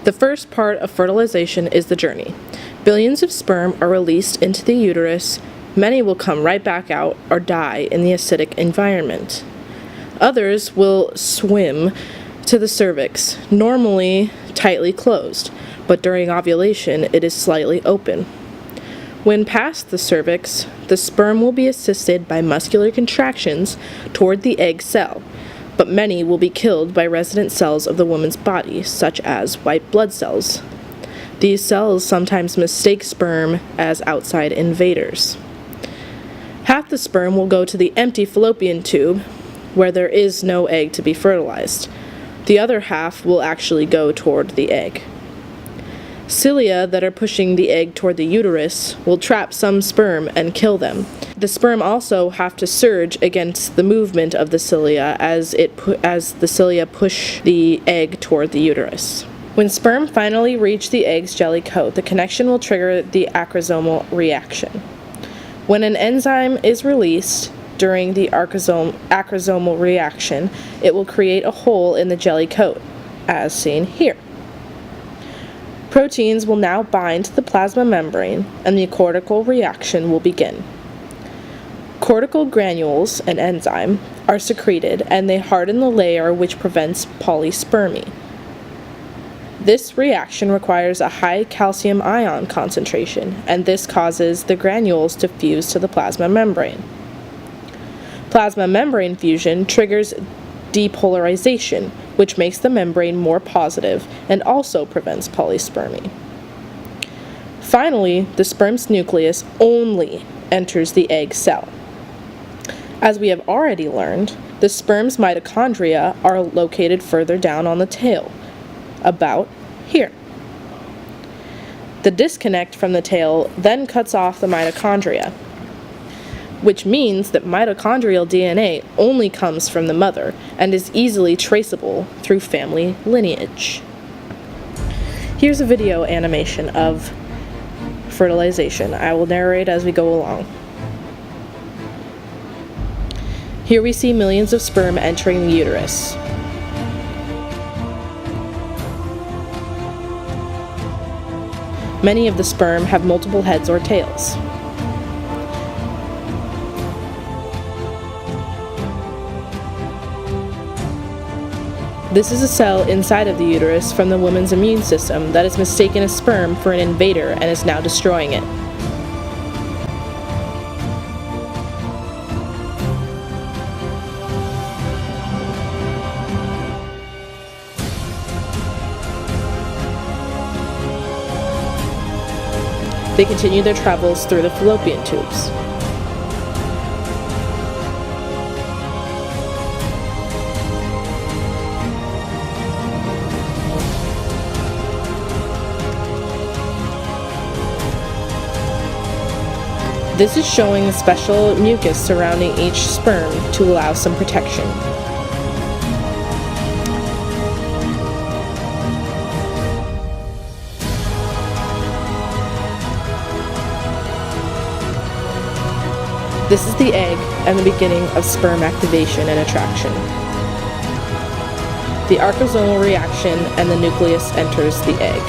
The first part of fertilization is the journey. Billions of sperm are released into the uterus. Many will come right back out or die in the acidic environment. Others will swim to the cervix, normally tightly closed, but during ovulation it is slightly open. When past the cervix, the sperm will be assisted by muscular contractions toward the egg cell, but many will be killed by resident cells of the woman's body, such as white blood cells. These cells sometimes mistake sperm as outside invaders. Half the sperm will go to the empty fallopian tube, where there is no egg to be fertilized. The other half will actually go toward the egg. Cilia that are pushing the egg toward the uterus will trap some sperm and kill them. The sperm also have to surge against the movement of the cilia as the cilia push the egg toward the uterus. When sperm finally reach the egg's jelly coat, the connection will trigger the acrosomal reaction. When an enzyme is released during the acrosomal reaction, it will create a hole in the jelly coat, as seen here. Proteins will now bind to the plasma membrane, and the cortical reaction will begin. Cortical granules, an enzyme, are secreted, and they harden the layer which prevents polyspermy. This reaction requires a high calcium ion concentration, and this causes the granules to fuse to the plasma membrane. Plasma membrane fusion triggers depolarization, which makes the membrane more positive and also prevents polyspermy. Finally, the sperm's nucleus only enters the egg cell. As we have already learned, the sperm's mitochondria are located further down on the tail, about here. The disconnect from the tail then cuts off the mitochondria, which means that mitochondrial DNA only comes from the mother and is easily traceable through family lineage. Here's a video animation of fertilization. I will narrate as we go along. Here we see millions of sperm entering the uterus. Many of the sperm have multiple heads or tails. This is a cell inside of the uterus from the woman's immune system that has mistaken a sperm for an invader and is now destroying it. They continue their travels through the fallopian tubes. This is showing a special mucus surrounding each sperm to allow some protection. This is the egg and the beginning of sperm activation and attraction. The archosomal reaction and the nucleus enters the egg.